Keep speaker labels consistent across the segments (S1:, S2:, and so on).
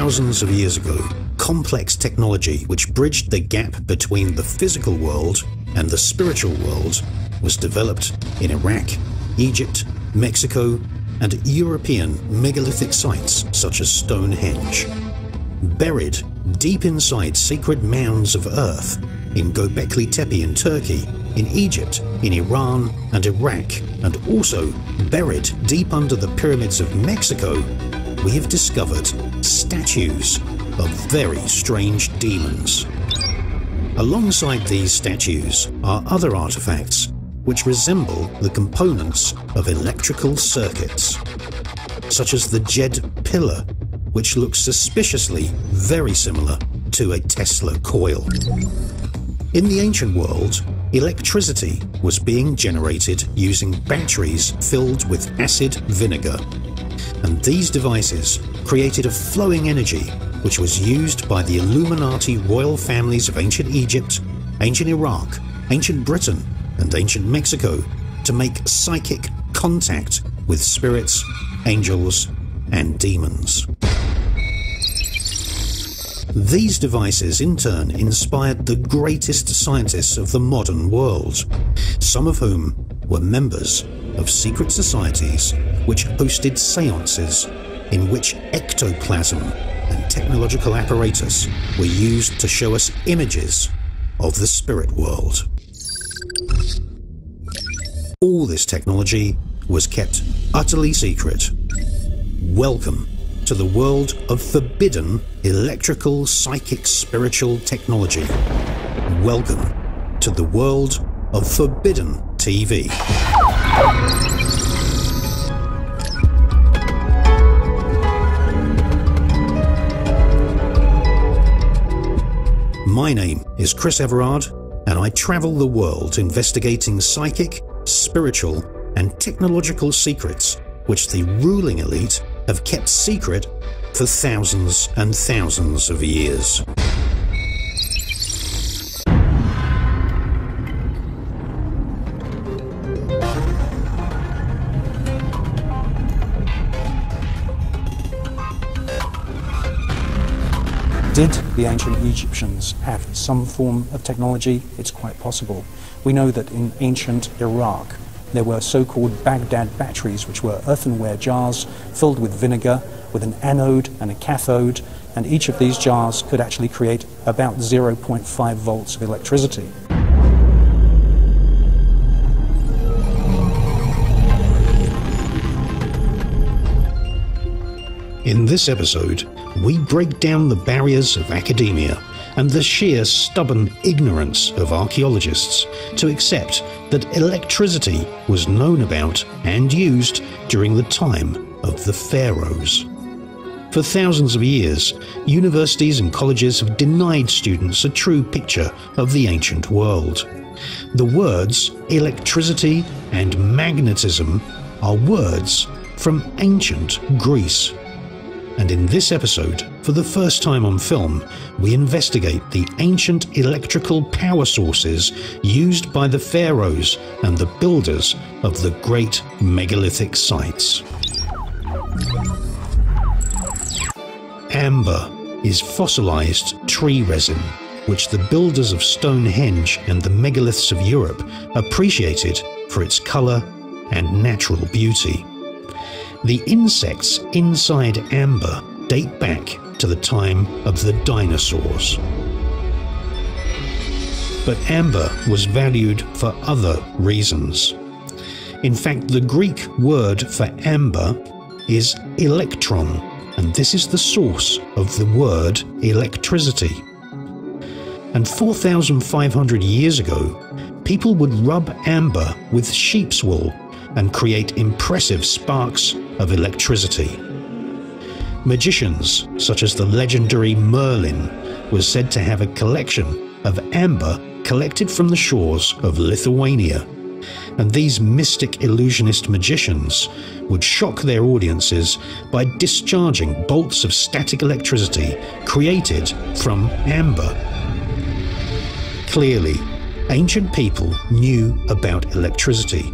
S1: Thousands of years ago, complex technology which bridged the gap between the physical world and the spiritual world was developed in Iraq, Egypt, Mexico, and European megalithic sites such as Stonehenge. Buried deep inside secret mounds of earth in Göbekli Tepe in Turkey, in Egypt, in Iran and Iraq, and also buried deep under the pyramids of Mexico, we have discovered statues of very strange demons. Alongside these statues are other artifacts which resemble the components of electrical circuits, such as the Jed pillar, which looks suspiciously very similar to a Tesla coil. In the ancient world, electricity was being generated using batteries filled with acid vinegar, and these devices created a flowing energy which was used by the Illuminati royal families of ancient Egypt, ancient Iraq, ancient Britain, and ancient Mexico to make psychic contact with spirits, angels, and demons. These devices in turn inspired the greatest scientists of the modern world, some of whom were members of secret societies which hosted seances in which ectoplasm and technological apparatus were used to show us images of the spirit world. All this technology was kept utterly secret. Welcome to the world of forbidden electrical, psychic, spiritual technology. Welcome to the world of forbidden TV. My name is Chris Everard, and I travel the world investigating psychic, spiritual, and technological secrets which the ruling elite have kept secret for thousands and thousands of years.
S2: Did the ancient Egyptians have some form of technology? It's quite possible. We know that in ancient Iraq there were so-called Baghdad batteries, which were earthenware jars filled with vinegar with an anode and a cathode, and each of these jars could actually create about 0.5 volts of electricity.
S1: In this episode, we break down the barriers of academia and the sheer stubborn ignorance of archaeologists to accept that electricity was known about and used during the time of the pharaohs. For thousands of years, universities and colleges have denied students a true picture of the ancient world. The words electricity and magnetism are words from ancient Greece. And in this episode, for the first time on film, we investigate the ancient electrical power sources used by the pharaohs and the builders of the great megalithic sites. Amber is fossilized tree resin, which the builders of Stonehenge and the megaliths of Europe appreciated for its color and natural beauty. The insects inside amber date back to the time of the dinosaurs. But amber was valued for other reasons. In fact, the Greek word for amber is electron, and this is the source of the word electricity. And 4,500 years ago, people would rub amber with sheep's wool and create impressive sparks of electricity. Magicians, such as the legendary Merlin, was said to have a collection of amber collected from the shores of Lithuania, and these mystic illusionist magicians would shock their audiences by discharging bolts of static electricity created from amber. Clearly, ancient people knew about electricity,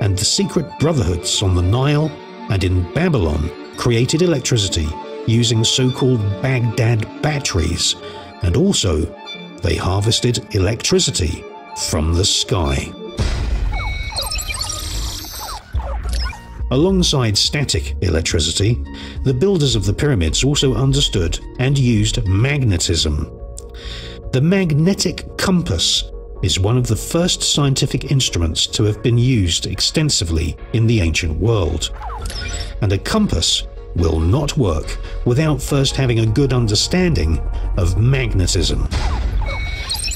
S1: and the secret brotherhoods on the Nile and in Babylon created electricity using so-called Baghdad batteries, and also they harvested electricity from the sky. Alongside static electricity, the builders of the pyramids also understood and used magnetism. The magnetic compass is one of the first scientific instruments to have been used extensively in the ancient world. And a compass will not work without first having a good understanding of magnetism.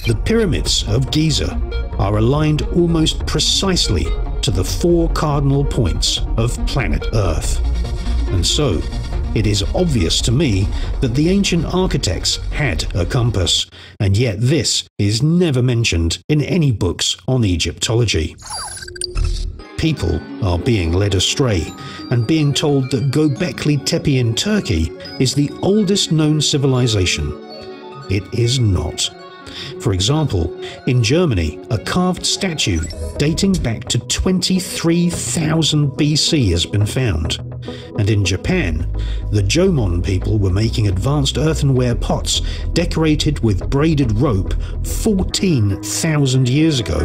S1: The pyramids of Giza are aligned almost precisely to the 4 cardinal points of planet Earth. And so, it is obvious to me that the ancient architects had a compass, and yet this is never mentioned in any books on Egyptology. People are being led astray and being told that Göbekli Tepe in Turkey is the oldest known civilization. It is not. For example, in Germany, a carved statue dating back to 23,000 BC has been found. And in Japan, the Jomon people were making advanced earthenware pots decorated with braided rope 14,000 years ago.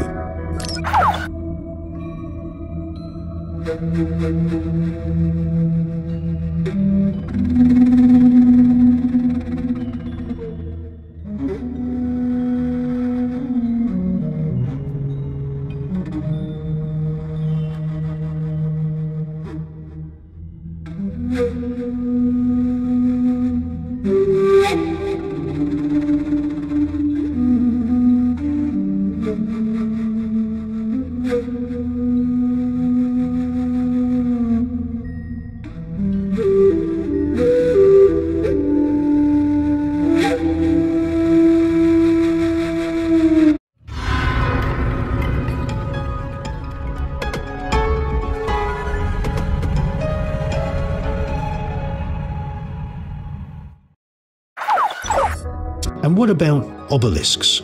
S1: And what about obelisks?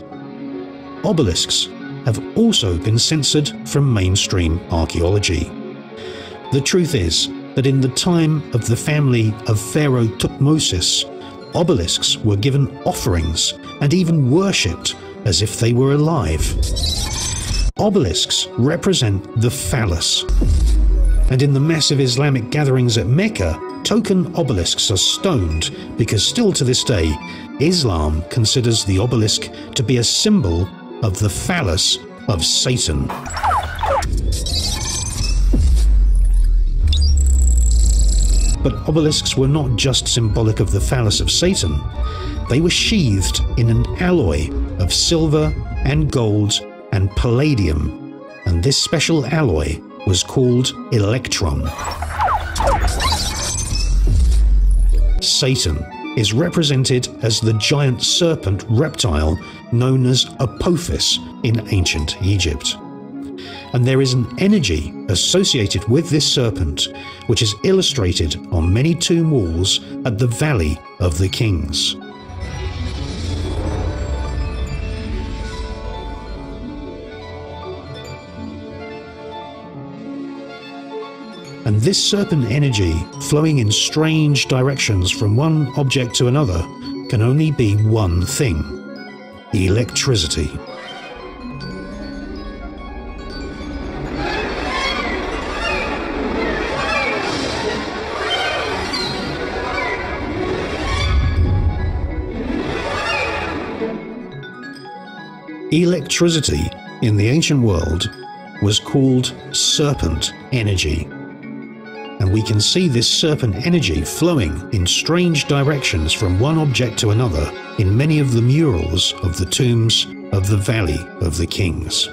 S1: Obelisks have also been censored from mainstream archaeology. The truth is that in the time of the family of Pharaoh Thutmose, obelisks were given offerings and even worshipped as if they were alive. Obelisks represent the phallus. And in the massive Islamic gatherings at Mecca, token obelisks are stoned because still to this day, Islam considers the obelisk to be a symbol of the phallus of Satan. But obelisks were not just symbolic of the phallus of Satan. They were sheathed in an alloy of silver and gold and palladium, and this special alloy was called electron. Satan is represented as the giant serpent reptile known as Apophis in ancient Egypt. And there is an energy associated with this serpent, which is illustrated on many tomb walls at the Valley of the Kings. And this serpent energy, flowing in strange directions from one object to another, can only be one thing: electricity. Electricity in the ancient world was called serpent energy. And we can see this serpent energy flowing in strange directions from one object to another in many of the murals of the tombs of the Valley of the Kings.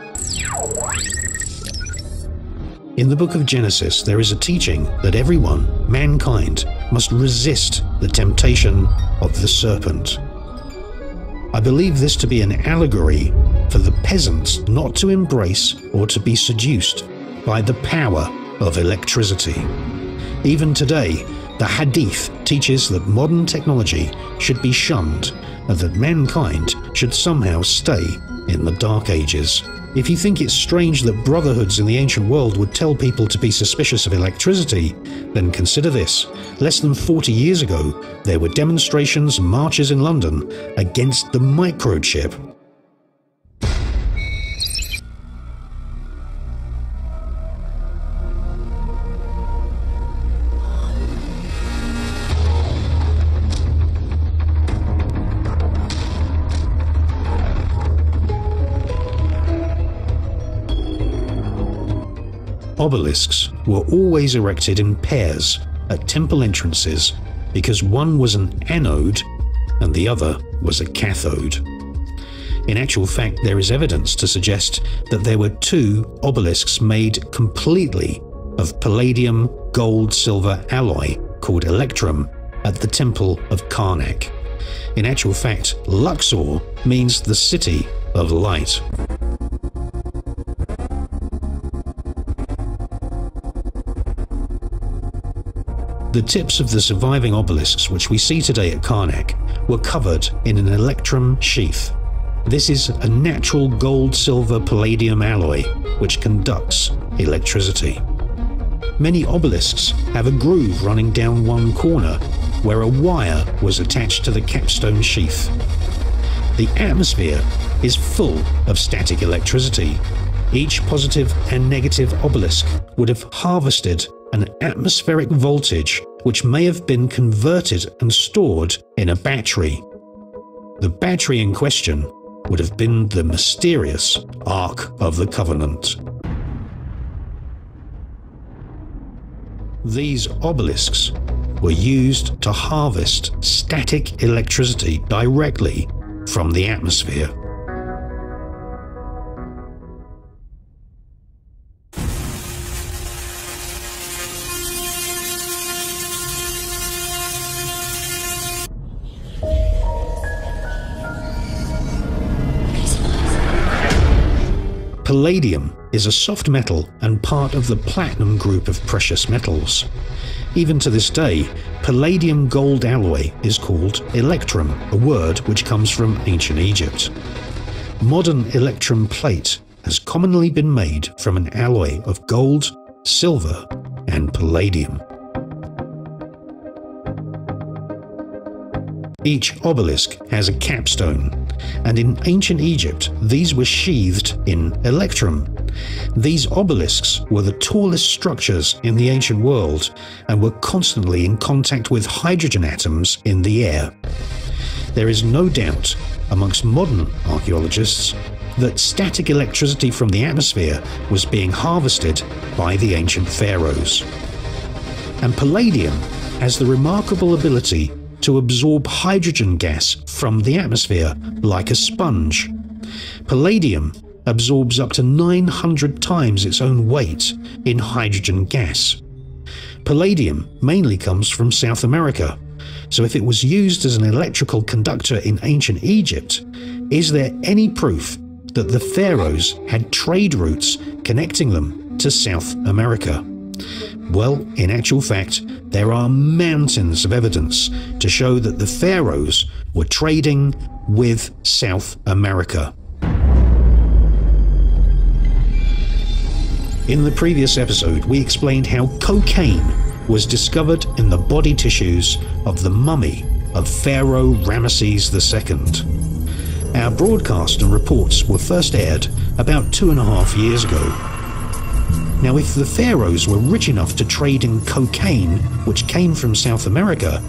S1: In the book of Genesis, there is a teaching that everyone, mankind, must resist the temptation of the serpent. I believe this to be an allegory for the peasants not to embrace or to be seduced by the power of electricity. Even today, the Hadith teaches that modern technology should be shunned and that mankind should somehow stay in the Dark Ages. If you think it's strange that brotherhoods in the ancient world would tell people to be suspicious of electricity, then consider this. Less than 40 years ago, there were demonstrations and marches in London against the microchip. Obelisks were always erected in pairs at temple entrances because one was an anode and the other was a cathode. In actual fact, there is evidence to suggest that there were two obelisks made completely of palladium gold-silver alloy called electrum at the Temple of Karnak. In actual fact, Luxor means the city of light. The tips of the surviving obelisks which we see today at Karnak were covered in an electrum sheath. This is a natural gold-silver palladium alloy which conducts electricity. Many obelisks have a groove running down one corner where a wire was attached to the capstone sheath. The atmosphere is full of static electricity. Each positive and negative obelisk would have harvested an atmospheric voltage which may have been converted and stored in a battery. The battery in question would have been the mysterious Ark of the Covenant. These obelisks were used to harvest static electricity directly from the atmosphere. Palladium is a soft metal and part of the platinum group of precious metals. Even to this day, palladium gold alloy is called electrum, a word which comes from ancient Egypt. Modern electrum plate has commonly been made from an alloy of gold, silver, and palladium. Each obelisk has a capstone, and in ancient Egypt these were sheathed in electrum. These obelisks were the tallest structures in the ancient world and were constantly in contact with hydrogen atoms in the air. There is no doubt amongst modern archaeologists that static electricity from the atmosphere was being harvested by the ancient pharaohs. And palladium has the remarkable ability to absorb hydrogen gas from the atmosphere like a sponge. Palladium absorbs up to 900 times its own weight in hydrogen gas. Palladium mainly comes from South America, so if it was used as an electrical conductor in ancient Egypt, is there any proof that the pharaohs had trade routes connecting them to South America? Well, in actual fact, there are mountains of evidence to show that the pharaohs were trading with South America. In the previous episode, we explained how cocaine was discovered in the body tissues of the mummy of Pharaoh Ramesses II. Our broadcast and reports were first aired about 2.5 years ago. Now, if the pharaohs were rich enough to trade in cocaine, which came from South America,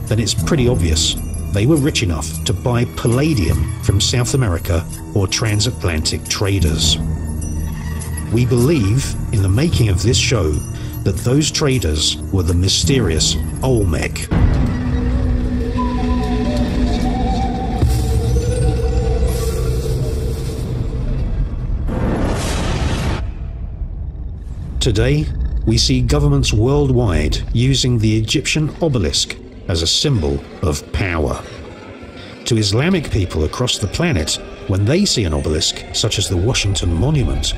S1: then it's pretty obvious they were rich enough to buy palladium from South America or transatlantic traders. We believe, in the making of this show, that those traders were the mysterious Olmec. Today, we see governments worldwide using the Egyptian obelisk as a symbol of power. To Islamic people across the planet, when they see an obelisk, such as the Washington Monument,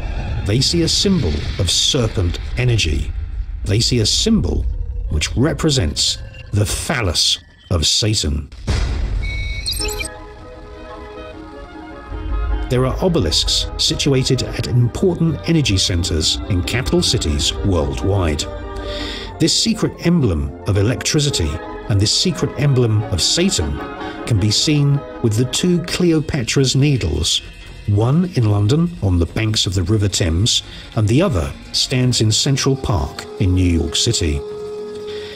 S1: they see a symbol of serpent energy. They see a symbol which represents the phallus of Satan. there are obelisks situated at important energy centers in capital cities worldwide. This secret emblem of electricity and this secret emblem of Satan can be seen with the two Cleopatra's Needles, one in London on the banks of the River Thames, and the other stands in Central Park in New York City.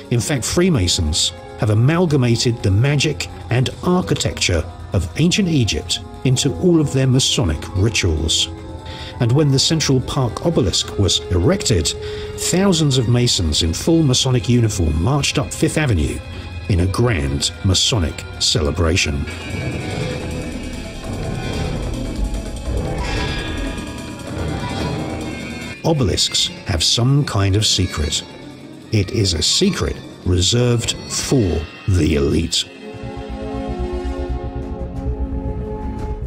S1: In fact, Freemasons have amalgamated the magic and architecture of ancient Egypt into all of their Masonic rituals. And when the Central Park obelisk was erected, thousands of Masons in full Masonic uniform marched up Fifth Avenue in a grand Masonic celebration. Obelisks have some kind of secret. It is a secret reserved for the elite.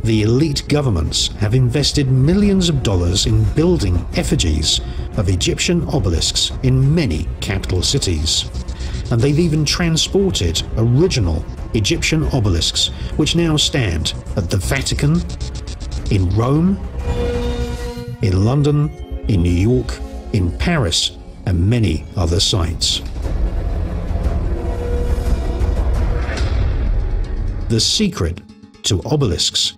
S1: The elite governments have invested millions of dollars in building effigies of Egyptian obelisks in many capital cities. And they've even transported original Egyptian obelisks, which now stand at the Vatican, in Rome, in London, in New York, in Paris, and many other sites. The secret to obelisks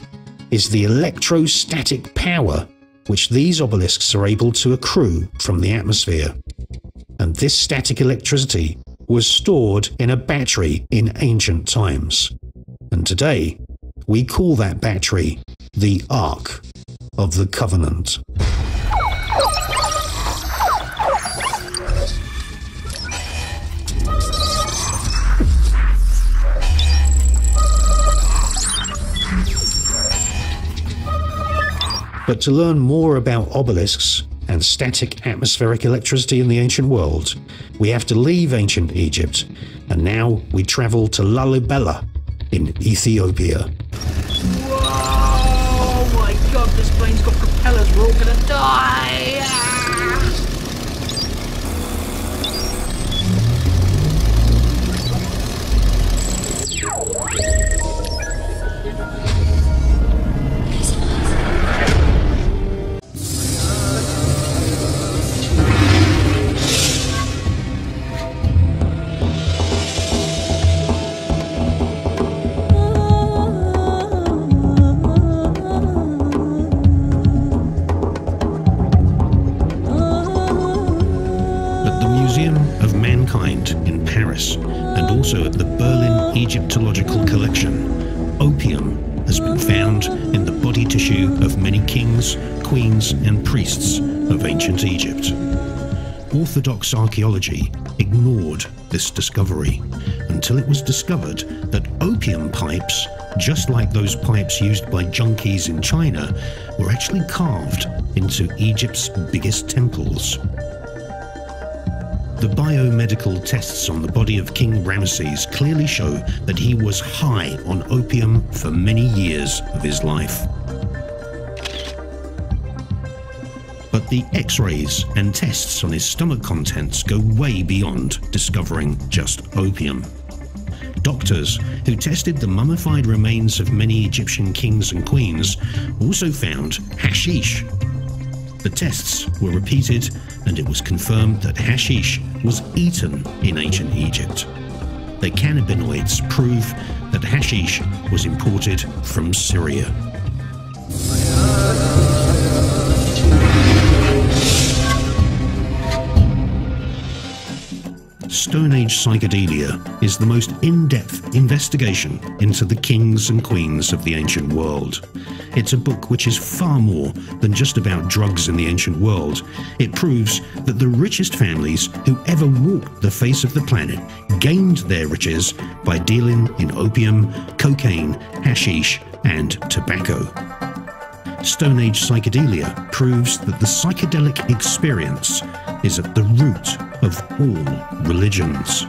S1: is the electrostatic power which these obelisks are able to accrue from the atmosphere. And this static electricity was stored in a battery in ancient times. And today, we call that battery the Ark of the Covenant. But to learn more about obelisks and static atmospheric electricity in the ancient world, we have to leave ancient Egypt, and now we travel to Lalibela in Ethiopia.
S3: Whoa! Oh my god, this plane's got propellers, we're all gonna die!
S1: In Paris, and also at the Berlin Egyptological Collection, opium has been found in the body tissue of many kings, queens, and priests of ancient Egypt. Orthodox archaeology ignored this discovery until it was discovered that opium pipes, just like those pipes used by junkies in China, were actually carved into Egypt's biggest temples. The biomedical tests on the body of King Ramesses clearly show that he was high on opium for many years of his life. But the X-rays and tests on his stomach contents go way beyond discovering just opium. Doctors who tested the mummified remains of many Egyptian kings and queens also found hashish. The tests were repeated, and it was confirmed that hashish was eaten in ancient Egypt. The cannabinoids prove that hashish was imported from Syria. Stone Age psychedelia is the most in-depth investigation into the kings and queens of the ancient world. It's a book which is far more than just about drugs in the ancient world. It proves that the richest families who ever walked the face of the planet gained their riches by dealing in opium, cocaine, hashish, and tobacco. Stone Age psychedelia proves that the psychedelic experience is at the root of all religions.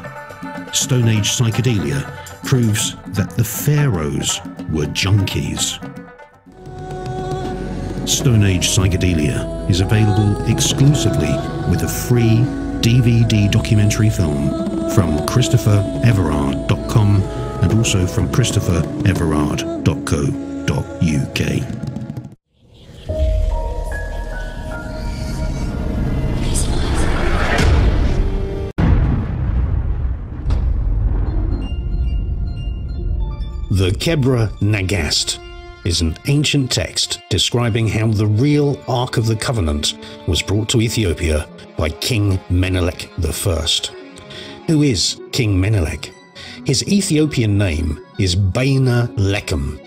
S1: Stone Age psychedelia proves that the pharaohs were junkies. Stone Age psychedelia is available exclusively with a free DVD documentary film from ChristopherEverard.com and also from ChristopherEverard.co.uk. The Kebra Nagast is an ancient text describing how the real Ark of the Covenant was brought to Ethiopia by King Menelik I. Who is King Menelik? His Ethiopian name is Baina Lekem,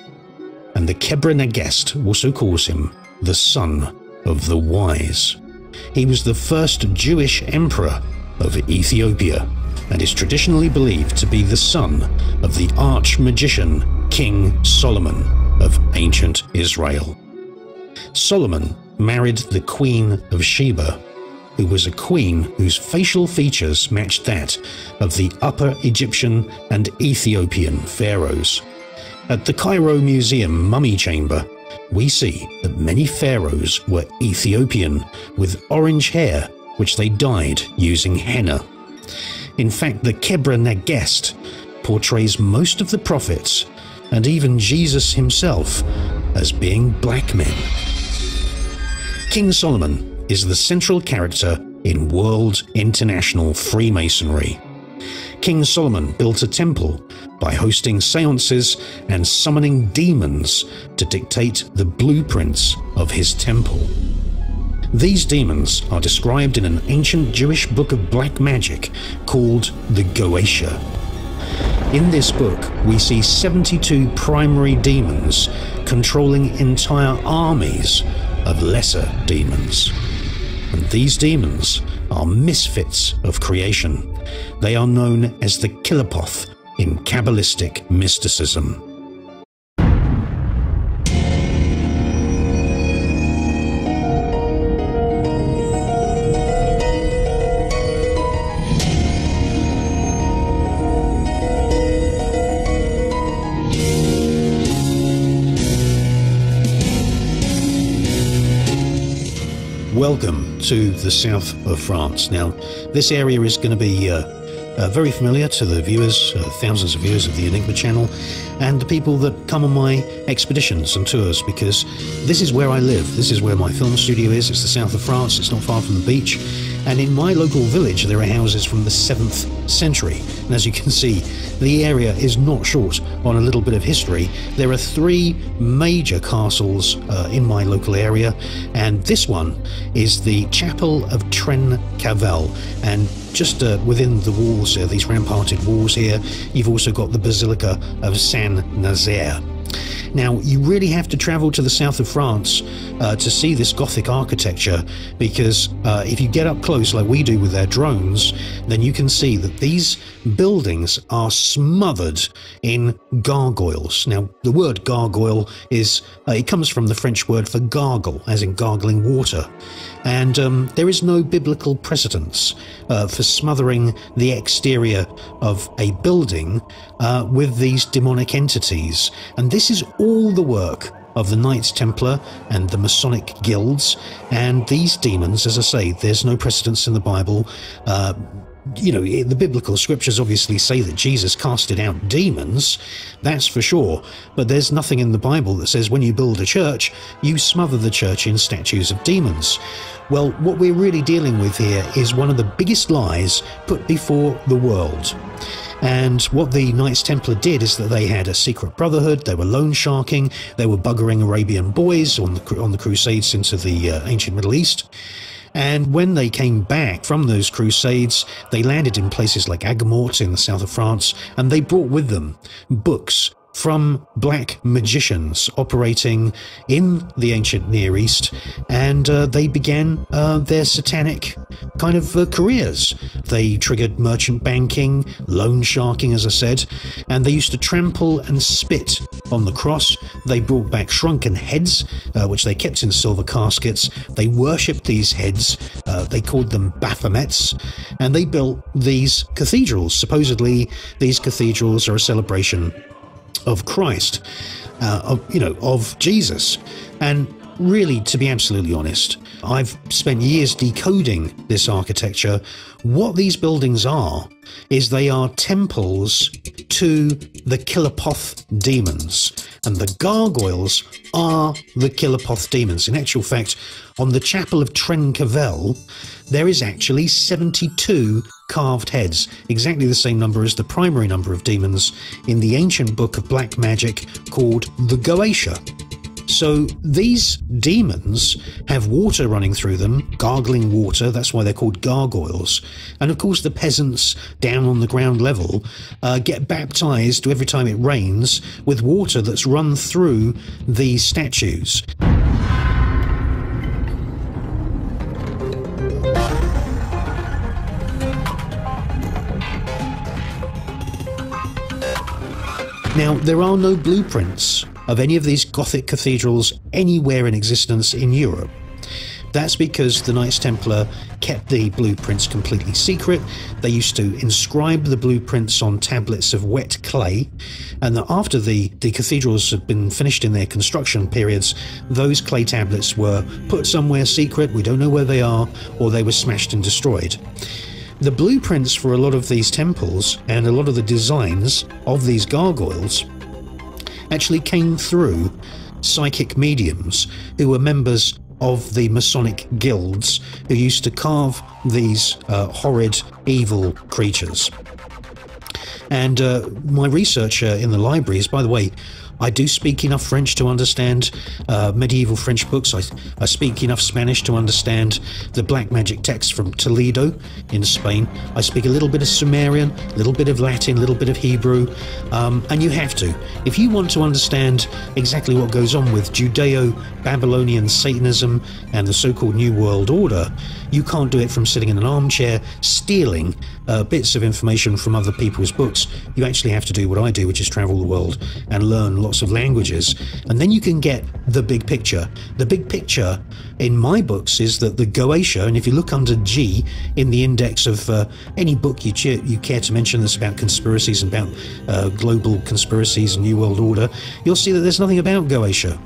S1: and the Kebra Nagast also calls him the Son of the Wise. He was the first Jewish emperor of Ethiopia and is traditionally believed to be the son of the arch-magician King Solomon of ancient Israel. Solomon married the Queen of Sheba, who was a queen whose facial features matched that of the Upper Egyptian and Ethiopian pharaohs. At the Cairo Museum Mummy Chamber, we see that many pharaohs were Ethiopian, with orange hair which they dyed using henna. In fact, the Kebra Nagast portrays most of the prophets, and even Jesus himself, as being black men. King Solomon is the central character in world international Freemasonry. King Solomon built a temple by hosting seances and summoning demons to dictate the blueprints of his temple. These demons are described in an ancient Jewish book of black magic called the Goetia. In this book, we see 72 primary demons controlling entire armies of lesser demons. And these demons are misfits of creation. They are known as the Killapoth in Kabbalistic mysticism. Welcome to the south of France. Now, this area is going to be very familiar to the viewers, thousands of viewers of the Enigma channel, and the people that come on my expeditions and tours, because this is where I live. This is where my film studio is. It's the south of France. It's not far from the beach. And in my local village, there are houses from the 7th century. And as you can see, the area is not short on a little bit of history. There are 3 major castles in my local area, and this one is the Chapel of Tren Cavel. And just within the walls, these ramparted walls here, you've also got the Basilica of Saint-Nazaire. Now, you really have to travel to the south of France to see this Gothic architecture, because if you get up close like we do with our drones, then you can see that these buildings are smothered in gargoyles. Now, the word gargoyle is, it comes from the French word for gargle, as in gargling water. And there is no biblical precedence for smothering the exterior of a building with these demonic entities. And this is all the work of the Knights Templar and the Masonic guilds. And these demons, as I say, there's no precedence in the Bible. You know, the biblical scriptures obviously say that Jesus casted out demons, that's for sure, but there's nothing in the Bible that says when you build a church, you smother the church in statues of demons. Well, what we're really dealing with here is one of the biggest lies put before the world. And what the Knights Templar did is that they had a secret brotherhood, they were loan sharking, they were buggering Arabian boys on the crusades into the ancient Middle East. And when they came back from those crusades, they landed in places like Aiguemortes in the south of France, and they brought with them books from black magicians operating in the ancient Near East, and they began their satanic kind of careers. They triggered merchant banking, loan sharking, as I said, and they used to trample and spit on the cross. They brought back shrunken heads, which they kept in silver caskets. They worshipped these heads. They called them Baphomets, and they built these cathedrals. Supposedly, these cathedrals are a celebration of Christ, of Jesus. And really, to be absolutely honest, I've spent years decoding this architecture. What these buildings are is they are temples to the Killapoth demons. and the gargoyles are the Kilopoth demons. In actual fact, on the chapel of Trencavel, there is actually 72 carved heads, exactly the same number as the primary number of demons in the ancient book of black magic called the Goetia. So these demons have water running through them, gargling water, that's why they're called gargoyles. And of course the peasants down on the ground level get baptized every time it rains with water that's run through these statues. Now, there are no blueprints of any of these Gothic cathedrals anywhere in existence in Europe. That's because the Knights Templar kept the blueprints completely secret. They used to inscribe the blueprints on tablets of wet clay, and after the cathedrals had been finished in their construction periods, those clay tablets were put somewhere secret, we don't know where they are, or they were smashed and destroyed. The blueprints for a lot of these temples and a lot of the designs of these gargoyles actually came through psychic mediums who were members of the Masonic guilds who used to carve these horrid, evil creatures. And my research in the libraries, by the way, I do speak enough French to understand medieval French books. I speak enough Spanish to understand the black magic texts from Toledo in Spain. I speak a little bit of Sumerian, a little bit of Latin, a little bit of Hebrew, and you have to. If you want to understand exactly what goes on with Judeo-Babylonian Satanism and the so-called New World Order, you can't do it from sitting in an armchair stealing bits of information from other people's books. You actually have to do what I do, which is travel the world and learn lots of languages, and then you can get the big picture. The big picture in my books is that the Goetia, and if you look under G in the index of any book you care to mention that's about conspiracies and about global conspiracies and New World Order, you'll see that there's nothing about Goetia.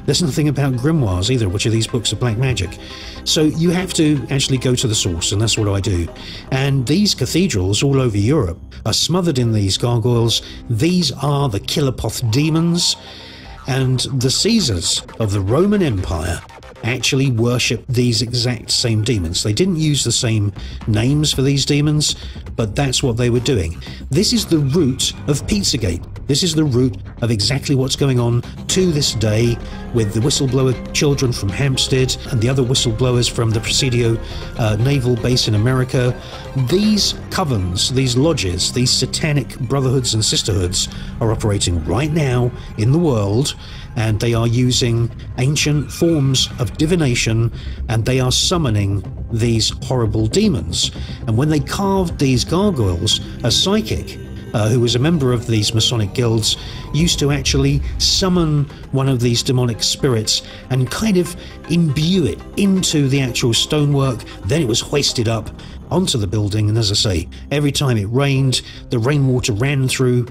S1: There's nothing about grimoires either, which are these books of black magic. So you have to actually go to the source, and that's what I do. And these cathedrals all over Europe are smothered in these gargoyles. These are the Kilopoth demons, and the Caesars of the Roman Empire actually worshipped these exact same demons. They didn't use the same names for these demons, but that's what they were doing. This is the root of Pizzagate. This is the root of exactly what's going on to this day with the whistleblower children from Hampstead and the other whistleblowers from the Presidio naval base in America. These covens, these lodges, these satanic brotherhoods and sisterhoods are operating right now in the world, and they are using ancient forms of divination, and they are summoning these horrible demons. And when they carved these gargoyles, a psychic who was a member of these Masonic guilds used to actually summon one of these demonic spirits and kind of imbue it into the actual stonework. Then it was hoisted up onto the building, and as I say, every time it rained, the rainwater ran through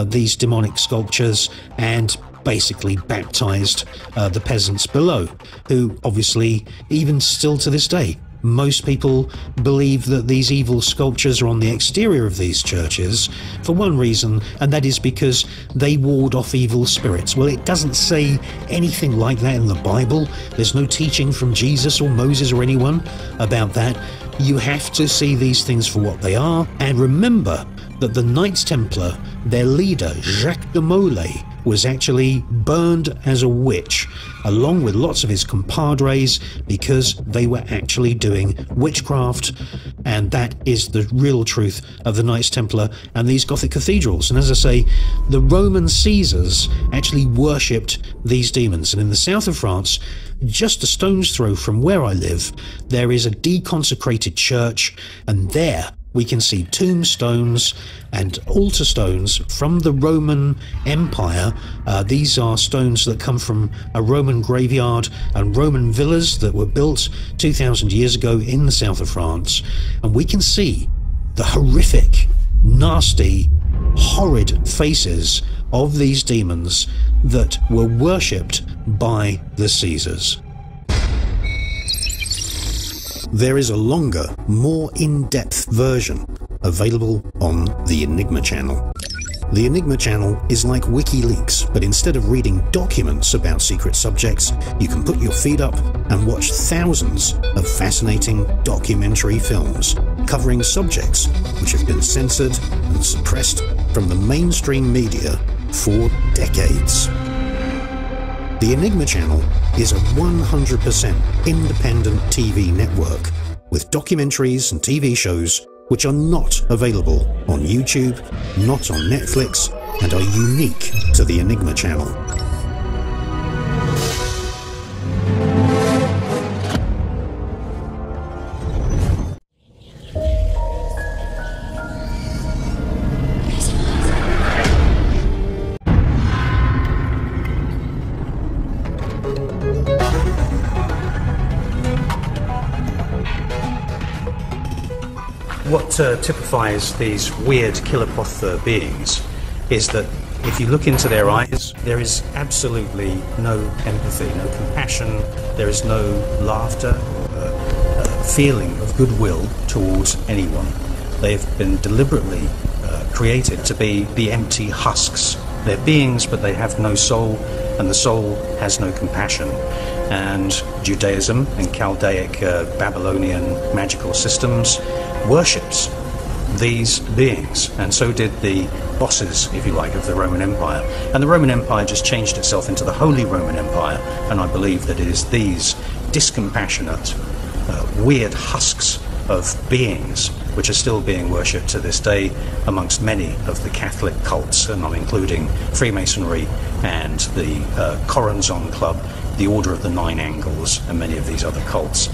S1: these demonic sculptures and basically baptized the peasants below, who obviously, even still to this day, most people believe that these evil sculptures are on the exterior of these churches for one reason, and that is because they ward off evil spirits. Well, it doesn't say anything like that in the Bible. There's no teaching from Jesus or Moses or anyone about that. You have to see these things for what they are, and remember that the Knights Templar, their leader, Jacques de Molay, was actually burned as a witch, along with lots of his compadres, because they were actually doing witchcraft, and that is the real truth of the Knights Templar and these Gothic cathedrals. And as I say, the Roman Caesars actually worshipped these demons, and in the south of France, just a stone's throw from where I live, there is a deconsecrated church, and there we can see tombstones and altar stones from the Roman Empire. These are stones that come from a Roman graveyard and Roman villas that were built 2,000 years ago in the south of France. And we can see the horrific, nasty, horrid faces of these demons that were worshipped by the Caesars. There is a longer, more in-depth version available on the Enigma channel. The Enigma channel is like WikiLeaks, but instead of reading documents about secret subjects, you can put your feet up and watch thousands of fascinating documentary films covering subjects which have been censored and suppressed from the mainstream media for decades. The Enigma channel is a 100% independent TV network with documentaries and TV shows which are not available on YouTube, not on Netflix, and are unique to the Enigma channel.
S4: What typifies these weird kilopoth beings is that if you look into their eyes, there is absolutely no empathy, no compassion, there is no laughter or feeling of goodwill towards anyone. They've been deliberately created to be the empty husks. They're beings, but they have no soul, and the soul has no compassion. And Judaism and Chaldaic Babylonian magical systems worships these beings, and so did the bosses, if you like, of the Roman Empire. And the Roman Empire just changed itself into the Holy Roman Empire, and I believe that it is these discompassionate, weird husks of beings which are still being worshipped to this day amongst many of the Catholic cults, and I'm including Freemasonry and the Corazon Club, the Order of the Nine Angles, and many of these other cults.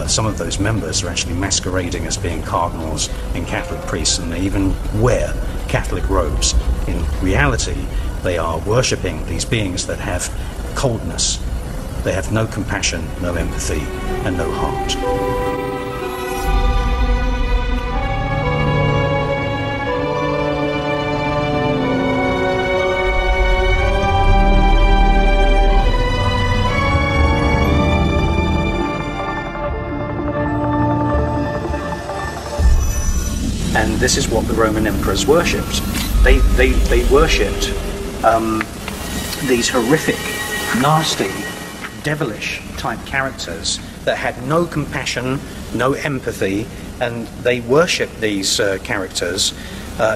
S4: Some of those members are actually masquerading as being cardinals and Catholic priests, and they even wear Catholic robes. In reality, they are worshipping these beings that have coldness. They have no compassion, no empathy, and no heart. And this is what the Roman emperors worshipped. They worshipped these horrific, nasty, devilish type characters that had no compassion, no empathy, and they worshipped these characters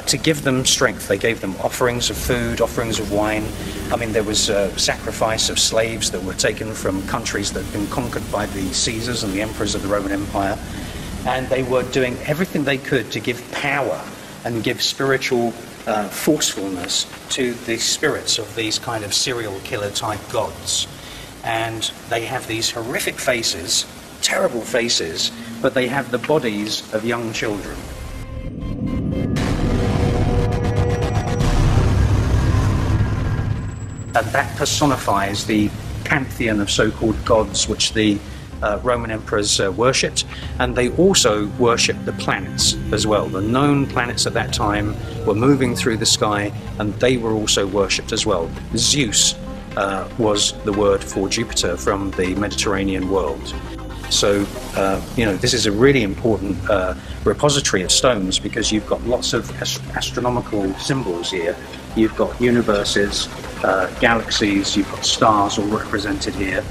S4: to give them strength. They gave them offerings of food, offerings of wine. I mean, there was sacrifice of slaves that were taken from countries that had been conquered by the Caesars and the emperors of the Roman Empire. And they were doing everything they could to give power and give spiritual forcefulness to the spirits of these kind of serial killer type gods. And they have these horrific faces, terrible faces, but they have the bodies of young children. And that personifies the pantheon of so-called gods which the Roman emperors worshipped, and they also worshipped the planets as well. The known planets at that time were moving through the sky, and they were also worshipped as well. Zeus was the word for Jupiter from the Mediterranean world. So, this is a really important repository of stones, because you've got lots of astronomical symbols here. You've got universes, galaxies, you've got stars all represented here.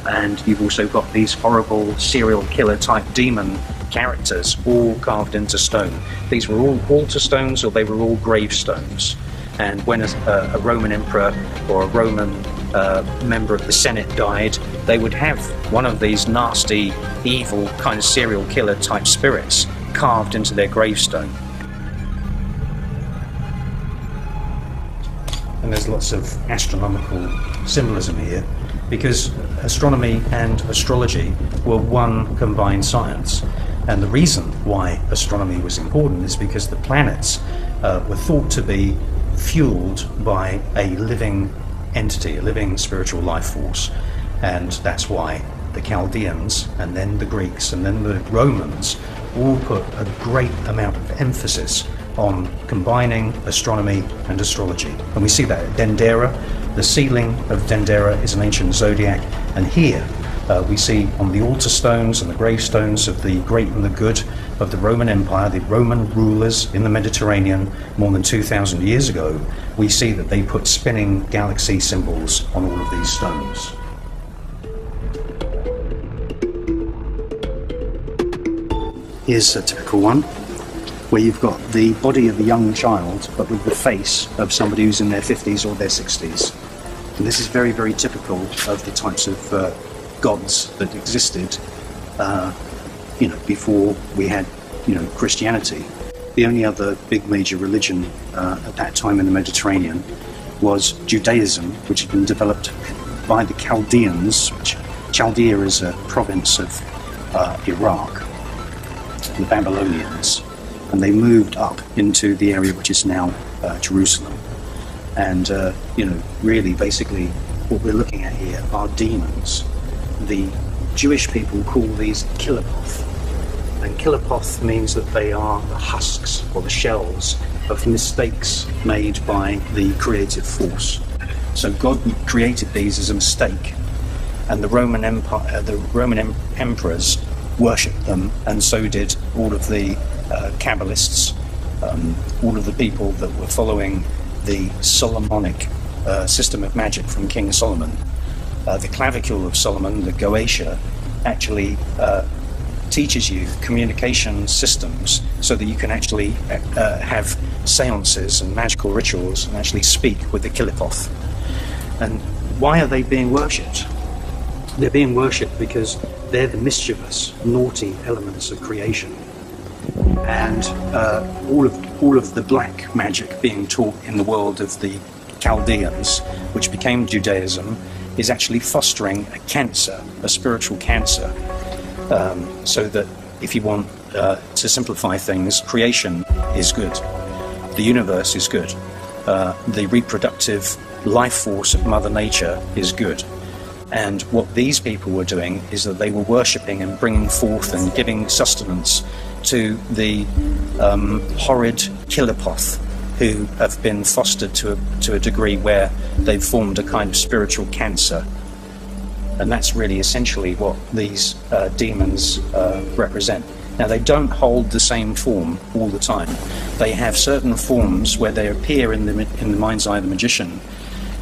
S4: And you've also got these horrible serial killer type demon characters all carved into stone. These were all altar stones, or they were all gravestones. And when a Roman emperor or a Roman member of the Senate died, they would have one of these nasty, evil kind of serial killer type spirits carved into their gravestone. And there's lots of astronomical symbolism here, because astronomy and astrology were one combined science. And the reason why astronomy was important is because the planets were thought to be fueled by a living entity, a living spiritual life force. And that's why the Chaldeans, and then the Greeks, and then the Romans all put a great amount of emphasis on combining astronomy and astrology. And we see that at Dendera. The ceiling of Dendera is an ancient zodiac, and here We see on the altar stones and the gravestones of the great and the good of the Roman Empire, the Roman rulers in the Mediterranean more than 2,000 years ago, we see that they put spinning galaxy symbols on all of these stones. Here's a typical one, where you've got the body of a young child, but with the face of somebody who's in their 50s or their 60s. And this is very, very typical of the types of gods that existed, before we had, Christianity. The only other big major religion at that time in the Mediterranean was Judaism, which had been developed by the Chaldeans, which Chaldea is a province of Iraq, the Babylonians, and they moved up into the area which is now Jerusalem. And really basically what we're looking at here are demons. The Jewish people call these kilopoth, and kilopoth means that they are the husks or the shells of mistakes made by the creative force. So God created these as a mistake, and the Roman Empire, the Roman emperors worshipped them, and so did all of the Kabbalists, all of the people that were following the Solomonic system of magic from King Solomon. The clavicule of Solomon, the Goetia, actually teaches you communication systems so that you can actually have seances and magical rituals and actually speak with the kilopoth. And why are they being worshipped? They're being worshipped because they're the mischievous, naughty elements of creation. And all of the black magic being taught in the world of the Chaldeans, which became Judaism, is actually fostering a cancer, a spiritual cancer. So that, if you want to simplify things, creation is good. The universe is good. The reproductive life force of Mother Nature is good. And what these people were doing is that they were worshipping and bringing forth and giving sustenance to the horrid kilopoth, who have been fostered to a degree where they've formed a kind of spiritual cancer. And that's really essentially what these demons represent. Now, they don't hold the same form all the time. They have certain forms where they appear in the mind's eye of the magician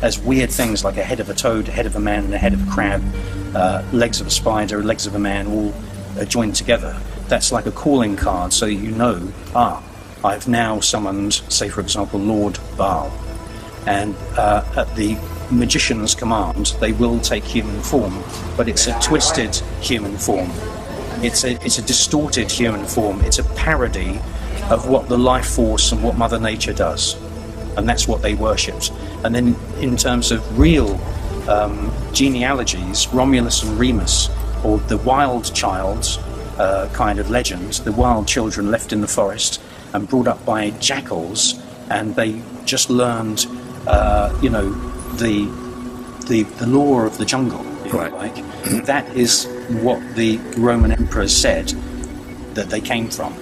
S4: as weird things like a head of a toad, a head of a man, and a head of a crab, legs of a spider, legs of a man, all joined together. That's like a calling card, so you know, I've now summoned, say for example, Lord Baal. And at the magician's command, they will take human form, but it's a twisted human form. It's a distorted human form. It's a parody of what the life force and what Mother Nature does. And that's what they worshipped. And then in terms of real genealogies, Romulus and Remus, or the wild child kind of legend, the wild children left in the forest and brought up by jackals, and they just learned, the law of the jungle,
S5: right.
S4: like. That is what the Roman emperors said that they came from.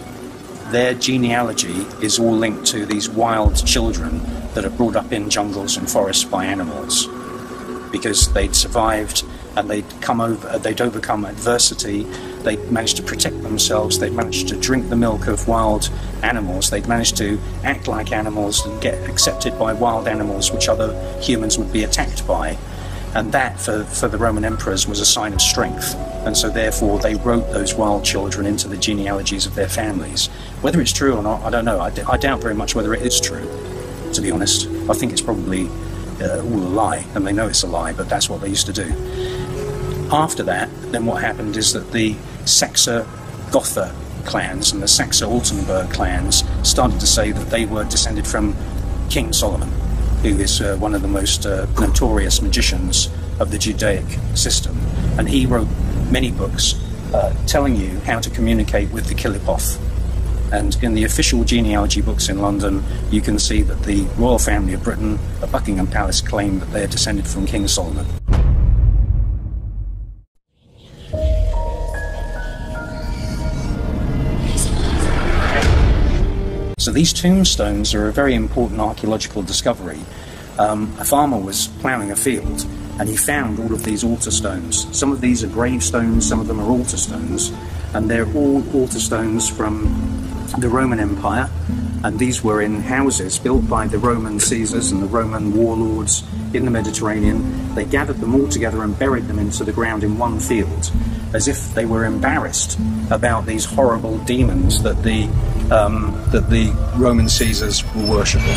S4: Their genealogy is all linked to these wild children that are brought up in jungles and forests by animals, because they'd survived and they'd overcome adversity, they'd managed to protect themselves, they'd managed to drink the milk of wild animals, they'd managed to act like animals and get accepted by wild animals which other humans would be attacked by. And that, for the Roman emperors, was a sign of strength. And so therefore they wrote those wild children into the genealogies of their families. Whether it's true or not, I don't know. I doubt very much whether it is true, to be honest. I think it's probably all a lie, and they know it's a lie, but that's what they used to do. After that, then what happened is that the Saxe-Gotha clans and the Saxe-Altenburg clans started to say that they were descended from King Solomon, who is one of the most notorious magicians of the Judaic system. And he wrote many books telling you how to communicate with the kilopoth. And in the official genealogy books in London, you can see that the royal family of Britain, at Buckingham Palace, claim that they are descended from King Solomon. So these tombstones are a very important archaeological discovery. A farmer was ploughing a field
S2: and he found all of these altar stones. Some of these are gravestones, some of them are altar stones, and they're all altar stones from the Roman Empire, and these were in houses built by the Roman Caesars and the Roman warlords in the Mediterranean. They gathered them all together and buried them into the ground in one field, as if they were embarrassed about these horrible demons that the Roman Caesars were worshipping.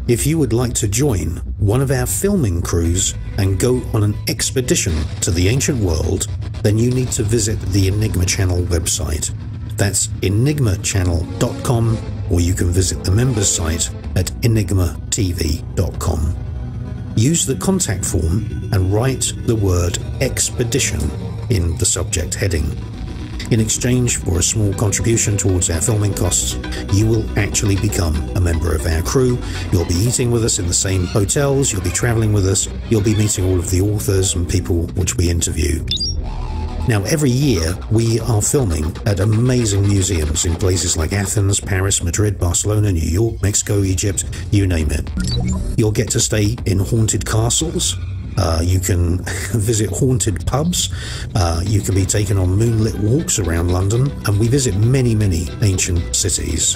S1: If you would like to join one of our filming crews and go on an expedition to the ancient world, then you need to visit the Enigma Channel website. That's enigmachannel.com, or you can visit the members site at enigmatv.com. Use the contact form and write the word expedition in the subject heading. In exchange for a small contribution towards our filming costs, you will actually become a member of our crew. You'll be eating with us in the same hotels, you'll be travelling with us, you'll be meeting all of the authors and people which we interview. Now, every year we are filming at amazing museums in places like Athens, Paris, Madrid, Barcelona, New York, Mexico, Egypt, you name it. You'll get to stay in haunted castles. You can visit haunted pubs, you can be taken on moonlit walks around London, and we visit many, many ancient cities.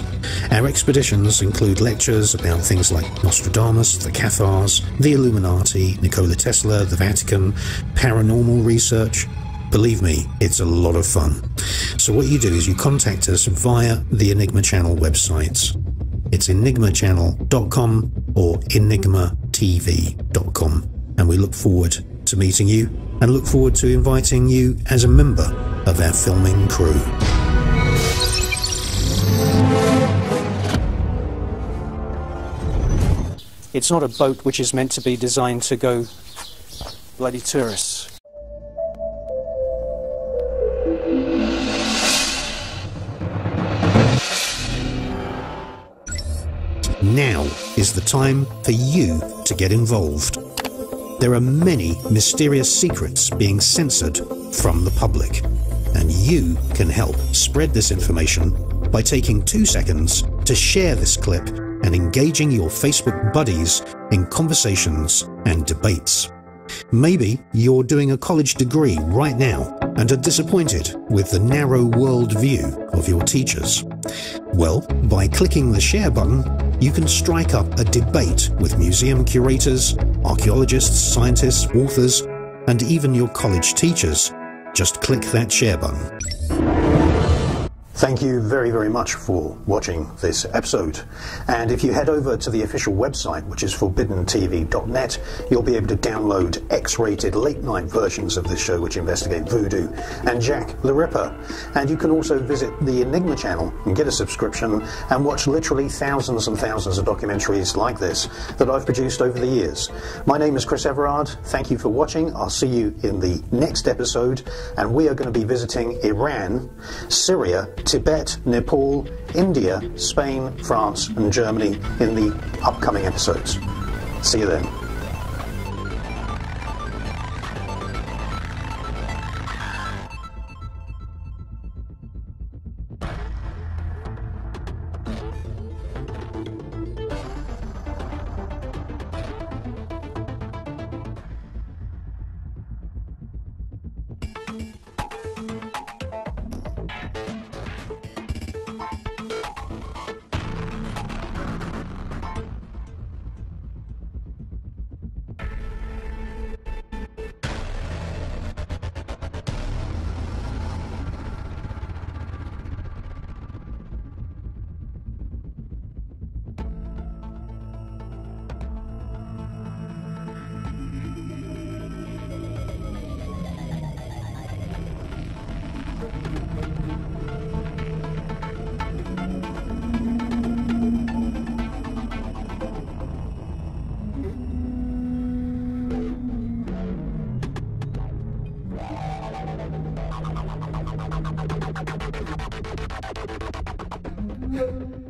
S1: Our expeditions include lectures about things like Nostradamus, the Cathars, the Illuminati, Nikola Tesla, the Vatican, paranormal research. Believe me, it's a lot of fun. So what you do is you contact us via the Enigma Channel websites. It's enigmachannel.com or enigmatv.com. And we look forward to meeting you and look forward to inviting you as a member of our filming crew.
S2: It's not a boat which is meant to be designed to go bloody tourists.
S1: Now is the time for you to get involved. There are many mysterious secrets being censored from the public, and you can help spread this information by taking 2 seconds to share this clip and engaging your Facebook buddies in conversations and debates. Maybe you're doing a college degree right now and are disappointed with the narrow worldview of your teachers. Well, by clicking the share button, you can strike up a debate with museum curators, archaeologists, scientists, authors, and even your college teachers. Just click that share button. Thank you very, very much for watching this episode. And if you head over to the official website, which is forbiddentv.net, you'll be able to download X-rated late-night versions of this show which investigate voodoo and Jack the Ripper. And you can also visit the Enigma channel and get a subscription and watch literally thousands and thousands of documentaries like this that I've produced over the years. My name is Chris Everard. Thank you for watching. I'll see you in the next episode, and we are going to be visiting Iran, Syria, Tibet, Nepal, India, Spain, France and Germany in the upcoming episodes. See you then.
S5: Yeah.